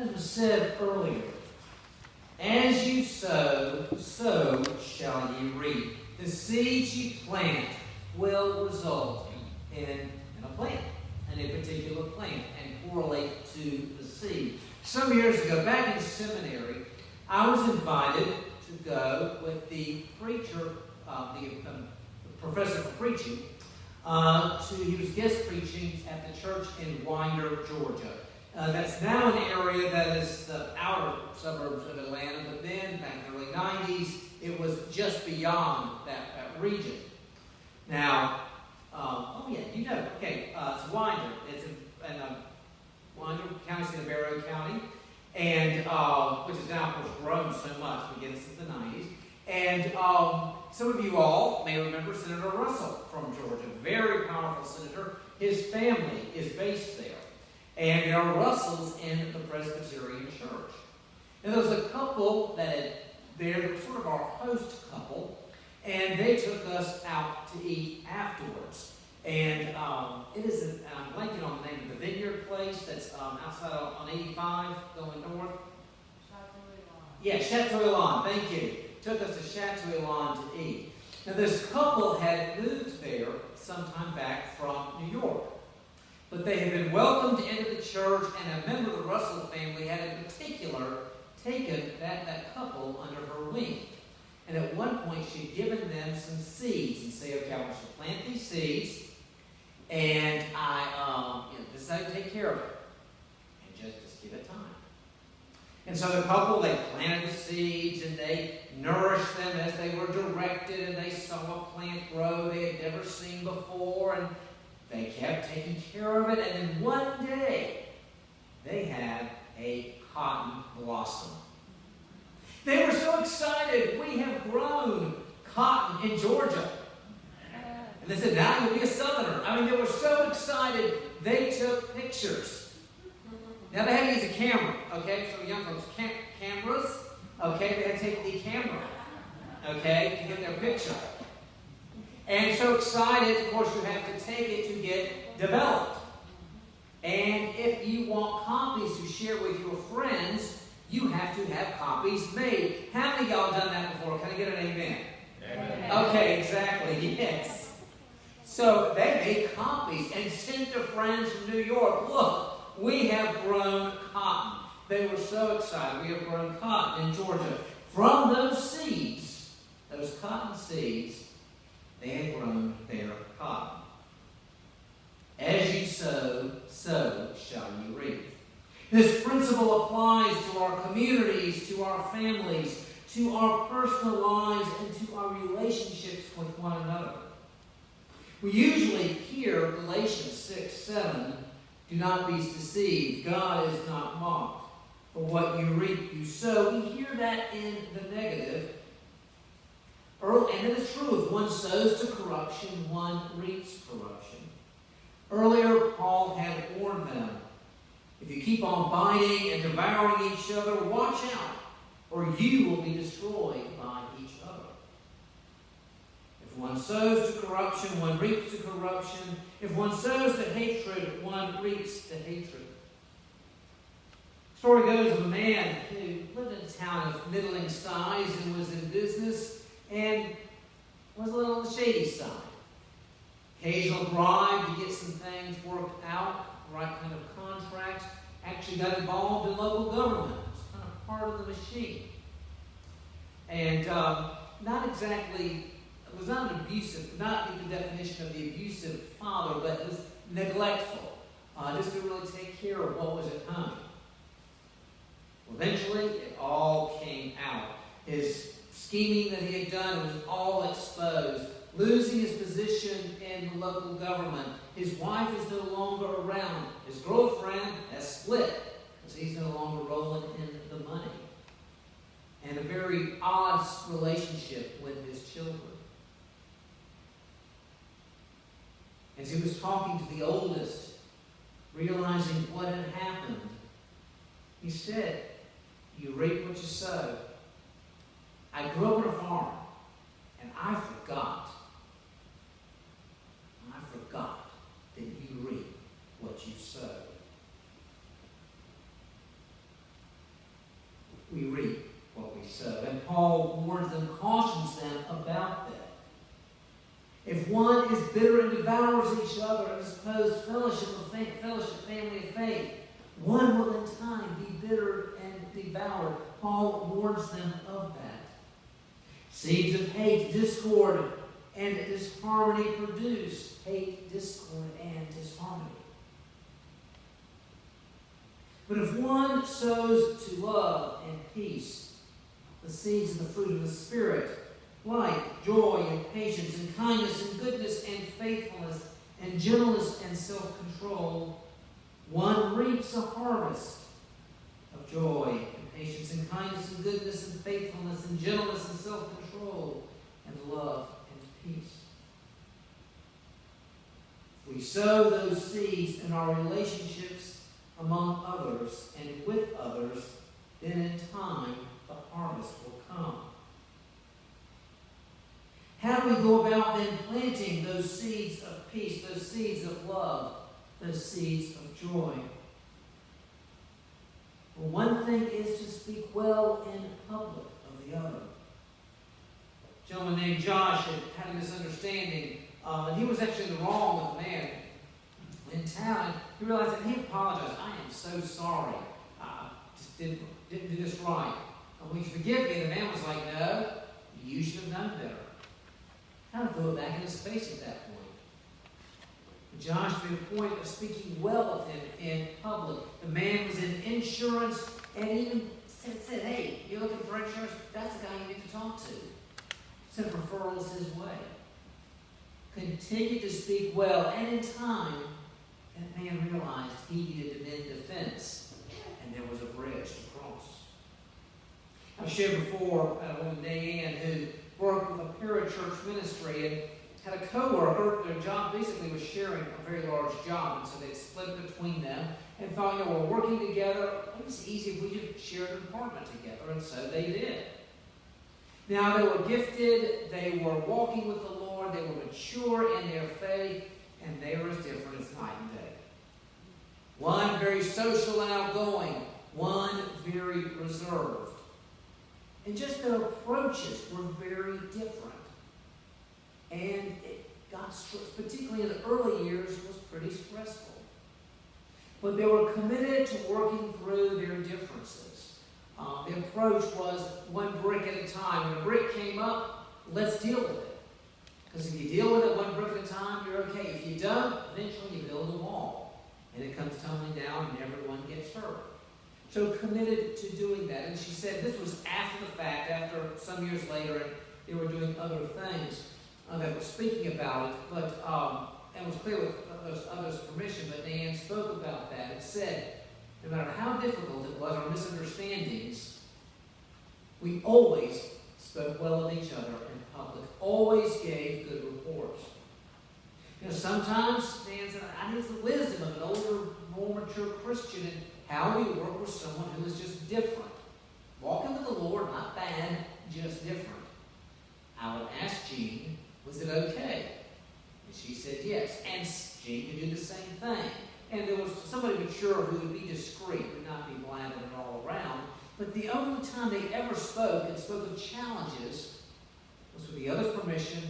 as was said earlier, as you sow, so shall ye reap. The seeds you plant will result in a plant, in a particular plant, and correlate to the seed. Some years ago, back in seminary, I was invited to go with the preacher, the professor for preaching. He was guest preaching at the church in Winder, Georgia. That's now an area that is the outer suburbs of Atlanta, but then, back in the early 90s, it was just beyond that region. Now, it's Winder. It's in Winder County, in Barrow County, and which has now, of course, grown so much, again, since the 90s. And some of you all may remember Senator Russell from Georgia, very powerful senator. His family is based there. And there are Russells in the Presbyterian Church. And there was a couple that were sort of our host couple, and they took us out to eat afterwards. And it is, I'm blanking on the name of the vineyard place that's outside on 85 going north. Yeah, Chateau Elan, thank you. Took us to Chateau Elan to eat. Now, this couple had moved there sometime back from New York. But they had been welcomed into the church, and a member of the Russell family had in particular taken that couple under her wing. And at one point, she had given them some seeds and said, okay, I want you to plant these seeds, and this is how you take care of it. And just give it time. And so the couple, they planted the seeds, and they nourished them as they were directed, and they saw a plant grow they had never seen before, and they kept taking care of it, and then one day, they had a cotton blossom. They were so excited. We have grown cotton in Georgia. And they said, now you'll be a Southerner. I mean, they were so excited, they took pictures. Now, they had to use a camera, okay? So young folks, cameras, okay? They had to take the camera, okay, to get their picture. And so excited, of course, you have to take it to get developed. And if you want copies to share with your friends, you have to have copies made. How many of y'all done that before? Can I get an amen? Amen. Okay, exactly, yes. So they made copies and sent to friends from New York. Look, we have grown cotton. They were so excited. We have grown cotton in Georgia. From those seeds, those cotton seeds, they had grown their cotton. As you sow, so shall you reap. This principle applies to our communities, to our families, to our personal lives, and to our relationships with one another. We usually hear Galatians 6:7, do not be deceived, God is not mocked. For what you reap, you sow. We hear that in the negative. And it is true, if one sows to corruption, one reaps corruption. Earlier, Paul had warned them, if you keep on biting and devouring each other, watch out, or you will be destroyed by each other. If one sows to corruption, one reaps to corruption. If one sows to hatred, one reaps to hatred. The story goes of a man who lived in a town of middling size and was in business, and was a little on the shady side. Occasional bribe to get some things worked out, the right kind of contracts. Actually got involved in local government. It was kind of part of the machine. And it was not an abusive, not the definition of the abusive father, but it was neglectful. Just to really take care of what was at home. Eventually, it all came out. His scheming that he had done was all exposed. Losing his position in the local government. His wife is no longer around. His girlfriend has split because he's no longer rolling in the money. And a very odd relationship with his children. As he was talking to the oldest, realizing what had happened, he said, you reap what you sow. I grew up on a farm, and I forgot that you reap what you sow. we reap what we sow. And Paul warns them, cautions them about that. If one is bitter and devours each other and is opposed fellowship, family of faith, one will in time be bitter and devoured. Paul warns them of that. Seeds of hate, discord, and disharmony produce hate, discord, and disharmony. But if one sows to love and peace, the seeds of the fruit of the Spirit, like joy and patience and kindness and goodness and faithfulness and gentleness and self-control, one reaps a harvest of joy and patience and kindness and goodness and faithfulness and gentleness and self-control and love and peace. If we sow those seeds in our relationships among others and with others, then in time the harvest will come. How do we go about then planting those seeds of peace, those seeds of love, those seeds of joy? Well, one thing is to speak well in public of the other. A gentleman named Josh had a misunderstanding, and he was actually in the wrong with a man in town. He realized that he apologized. I am so sorry. I just didn't do this right. Will you forgive me? And the man was like, no, you should have known better. Kind of threw it back in his face at that point. But Josh made a point of speaking well of him in public. The man was in insurance and even said, hey, you're looking for insurance? That's the guy you need to talk to. Sent referrals his way. Continued to speak well, and in time, that man realized he needed to mend the fence, and there was a bridge to cross. I've shared before a woman, Diane, who worked with a parachurch ministry and had a co-worker. Their job basically was sharing a very large job, and so they split between them and thought, we're working together. It was easy if we just shared an apartment together, and so they did. Now, they were gifted, they were walking with the Lord, they were mature in their faith, and they were as different as night and day. One very social and outgoing, one very reserved. And just their approaches were very different. And it got, particularly in the early years, it was pretty stressful. But they were committed to working through their differences. The approach was one brick at a time. When a brick came up, let's deal with it. Because if you deal with it one brick at a time, you're okay. If you don't, eventually you build a wall. And it comes tumbling down and everyone gets hurt. So committed to doing that. And she said this was after the fact, after some years later, and they were doing other things that were speaking about it. But and it was clear with those others' permission, but Nan spoke about that and said, no matter how difficult it was, our misunderstandings, we always spoke well of each other in public, always gave good reports. Sometimes Nan said, I need the wisdom of an older, more mature Christian in how we work with someone who is just different. Walking with the Lord, not bad, just different. I would ask Jean, was it okay? And she said yes. And Jean could do the same thing. And there was somebody mature who would be discreet, would not be blabbing all around. But the only time they ever spoke and spoke of challenges was with the other's permission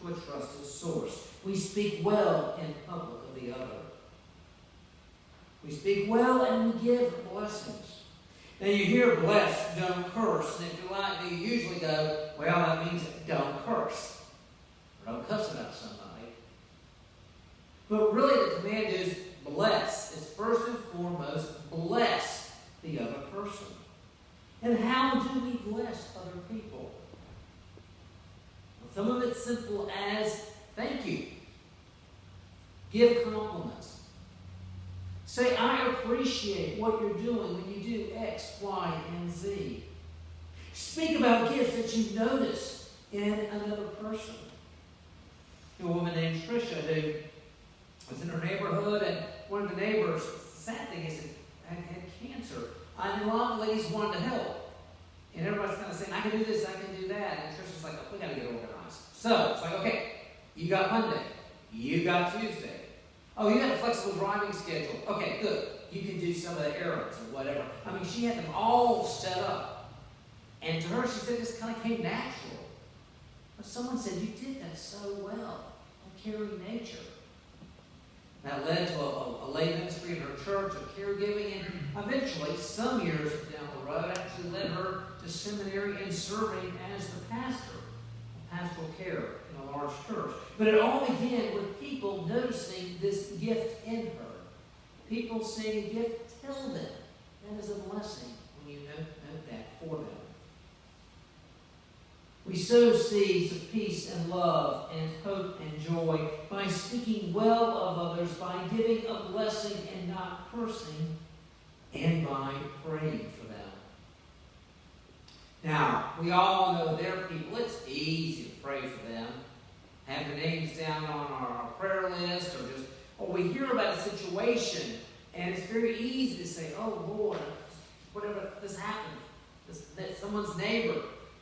to a trusted source. We speak well in public of the other. We speak well and we give blessings. Now you hear bless, don't curse. And if you like, you usually go, well, that means don't curse. Or don't cuss about somebody. But really the command is bless. It's first and foremost, bless the other person. And how do we bless other people? Well, some of it's simple as thank you. Give compliments. Say, I appreciate what you're doing when you do X, Y, and Z. Speak about gifts that you notice in another person. A woman named Tricia who was in her neighborhood, and one of the neighbors, the sad thing is, had cancer. And a lot of ladies wanted to help. And everybody's kind of saying, I can do this, I can do that. And Tricia's like, we got to get organized. So it's like, okay, you got Monday. You got Tuesday. Oh, you got a flexible driving schedule. Okay, good. You can do some of the errands or whatever. I mean, she had them all set up. And to her, she said this kind of came natural. But someone said, you did that so well, a caring nature. That led to a lay ministry in her church of caregiving, and eventually, some years down the road, actually led her to seminary and serving as the pastor of pastoral care in a large church. But it all began with people noticing this gift in her. People seeing a gift, tell them. That is a blessing when you note that for them. We sow seeds of peace and love and hope and joy by speaking well of others, by giving a blessing and not cursing, and by praying for them. Now, we all know there are people, it's easy to pray for them. Have their names down on our prayer list, or we hear about a situation, and it's very easy to say, oh Lord, whatever, this happened, that someone's neighbor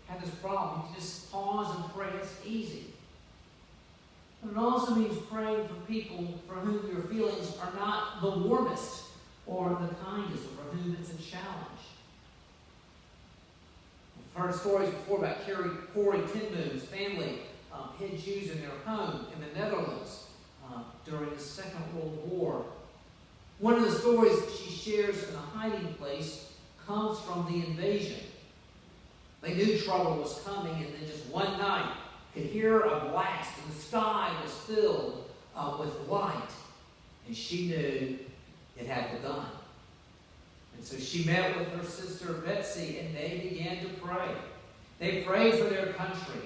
had this problem. You just pause and pray. It's easy. But it also means praying for people for whom your feelings are not the warmest or the kindest, or for whom it's a challenge. We've heard stories before about Corrie ten Boom's family hid Jews in their home in the Netherlands during the Second World War. One of the stories that she shares in the hiding place comes from the invasion. They knew trouble was coming, and then just one night could hear a blast, and the sky was filled with light. And she knew it had begun. And so she met with her sister Betsy, and they began to pray. They prayed for their country.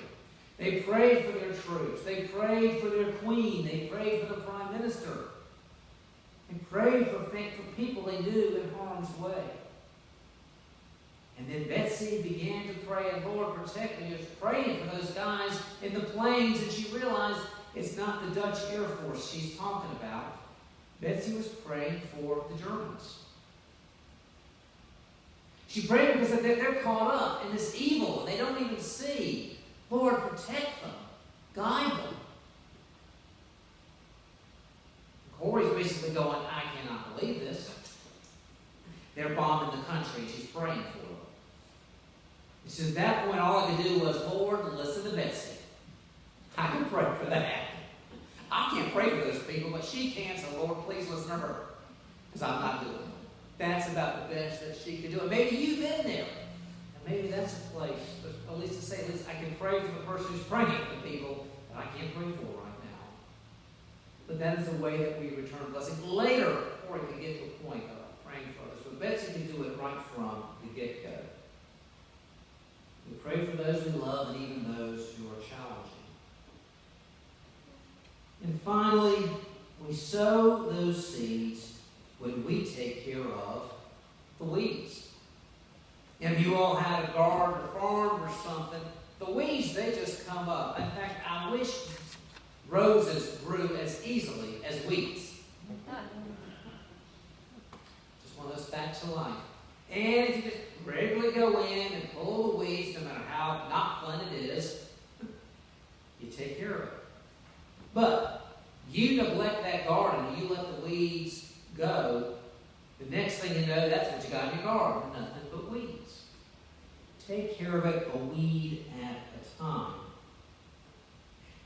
They prayed for their troops. They prayed for their queen. They prayed for the prime minister. They prayed for people they knew in harm's way. And then Betsy began to pray, and Lord, protect me. She was praying for those guys in the planes, and she realized it's not the Dutch Air Force she's talking about. Betsy was praying for the Germans. She prayed because they're caught up in this evil, and they don't even see. Lord, protect them. Guide them. Corey's basically going, I cannot believe this. They're bombing the country, and she's praying for them. So at that point, all I could do was, Lord, listen to Betsy. I can pray for that. I can't pray for those people, but she can, so Lord, please listen to her. Because I'm not doing it. That's about the best that she could do. And maybe you've been there. And maybe that's a place, at least to say, at least I can pray for the person who's praying for the people that I can't pray for right now. But that is the way that we return blessing. Later, before we can get to a point of praying for others. But Betsy can do it right from the get-go. We pray for those we love and even those who are challenging. And finally, we sow those seeds when we take care of the weeds. And if you all had a garden or farm or something, the weeds, they just come up. In fact, I wish roses grew as easily as weeds. Just one of those facts of life. And if you just regularly go in and pull the weeds, no matter how not fun it is, you take care of it. But you neglect that garden, you let the weeds go, the next thing you know, that's what you got in your garden, nothing but weeds. Take care of it a weed at a time.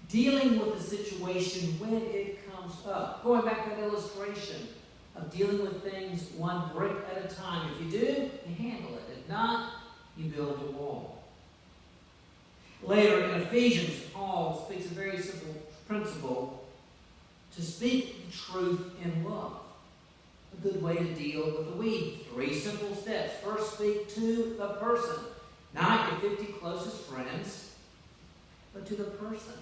Dealing with the situation when it comes up. Going back to that illustration of dealing with things one brick at a time. If you do, you handle it. If not, you build a wall. Later in Ephesians, Paul speaks a very simple principle to speak the truth in love. A good way to deal with the weed. 3 simple steps. First, speak to the person. Not your 50 closest friends, but to the person.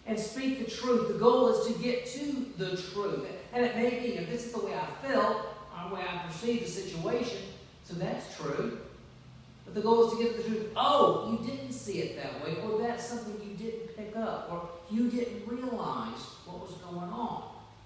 And speak the truth. The goal is to get to the truth. And it may be, if this is the way I felt, or the way I perceive the situation, so that's true. But the goal is to get to the truth. Oh, you didn't see it that way, or that's something you didn't pick up, or you didn't realize what was going on.